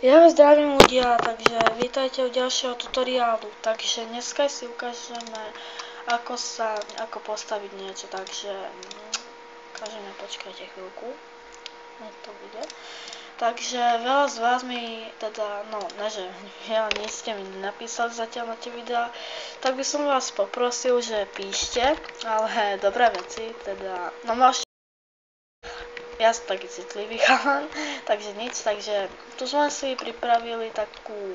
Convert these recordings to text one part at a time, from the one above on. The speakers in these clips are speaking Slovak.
Ja vás zdravím ľudia, takže vítajte u ďalšieho tutoriálu. Takže dneska si ukážeme, ako postaviť niečo, takže ukážeme, počkajte chvíľku, nech to bude. Takže veľa z vás mi, nie ste mi napísali zatiaľ na tie videá, tak by som vás poprosil, že píšte, ale dobré veci, môžete. Ja som taký citlivý chalan, takže tu sme si pripravili takú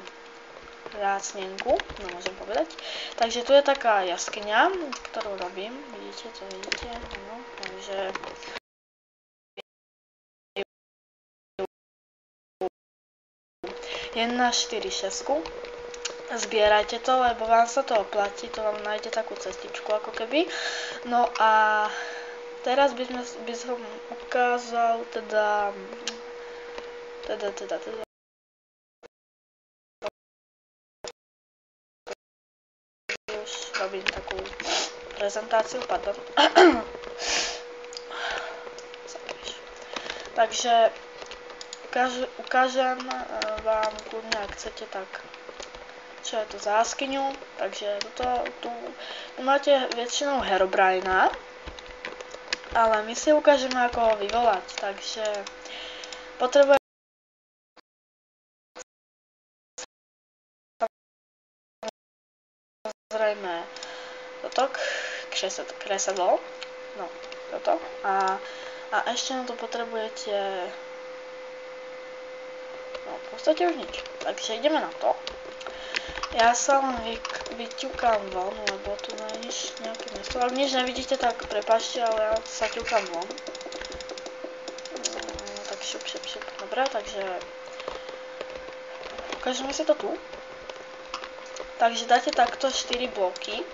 rácnenku, môžem povedať. Takže tu je taká jaskyňa, ktorú robím, vidíte, áno, takže 1,4,6. Zbierajte to, lebo vám sa to oplatí, to vám nájde takú cestičku ako keby. No a teraz by som ukázal už robím takú prezentáciu, pardon. Takže ukážem vám kľudne, ak chcete, tak čo je to za jaskyňu. Takže tu máte väčšinou Herobrina, ale my si ukážeme, ako ho vyvolať. Takže potrebujeme zrejme toto kresadlo, no toto, a ešte na to potrebujete, no v podstate už nič. Takže ideme na to. Ja sa len vyťukám von, lebo tu nie je nejaké miesto. Ak nič nevidíte, tak prepáčte, ale ja sa ťukám von. Tak šup. Dobre, takže ukážeme si to tu. Takže dáte takto 4 bloky.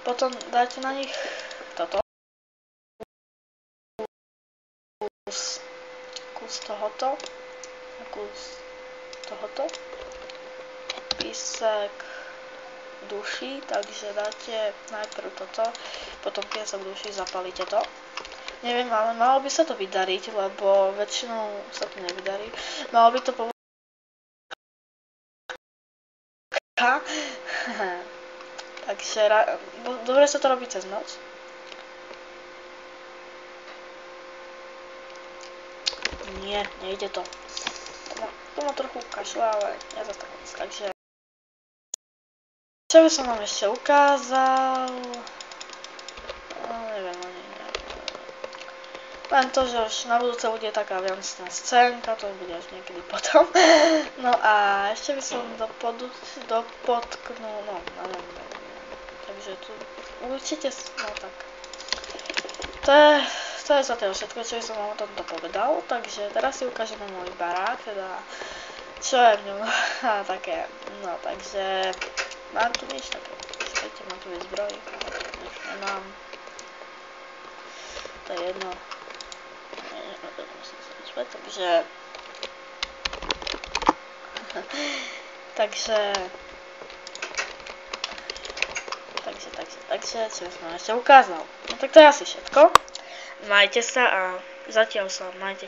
Potom dáte na nich toto. Kus tohoto. Písek duší, takže dáte najprv toto, potom piesok duší, zapalíte to. Neviem, ale malo by sa to vydariť, lebo väčšinou sa to nevydarí. Malo by to Takže dobre sa to robí cez noc. Nie, nejde to. To ma trochu kašle, ale ja zase tak moc. Takže čo by som vám ešte ukázal? Neviem. Len to, že už na budúce bude taká vianočná scénka, to bude až niekedy potom. No a ešte by som dopotknul, takže tu určite, no tak. To je za toho všetko, čo by som vám o tomto povedal. Takže teraz si ukážeme môj barák, čo je v ňom také. No takže mám tu nič také. Počkajte, mám tu zbroj. Nemám. To je jedno. Takže čo som ešte ukázal. No tak to je asi všetko. Majte sa a zatiaľ sa majte.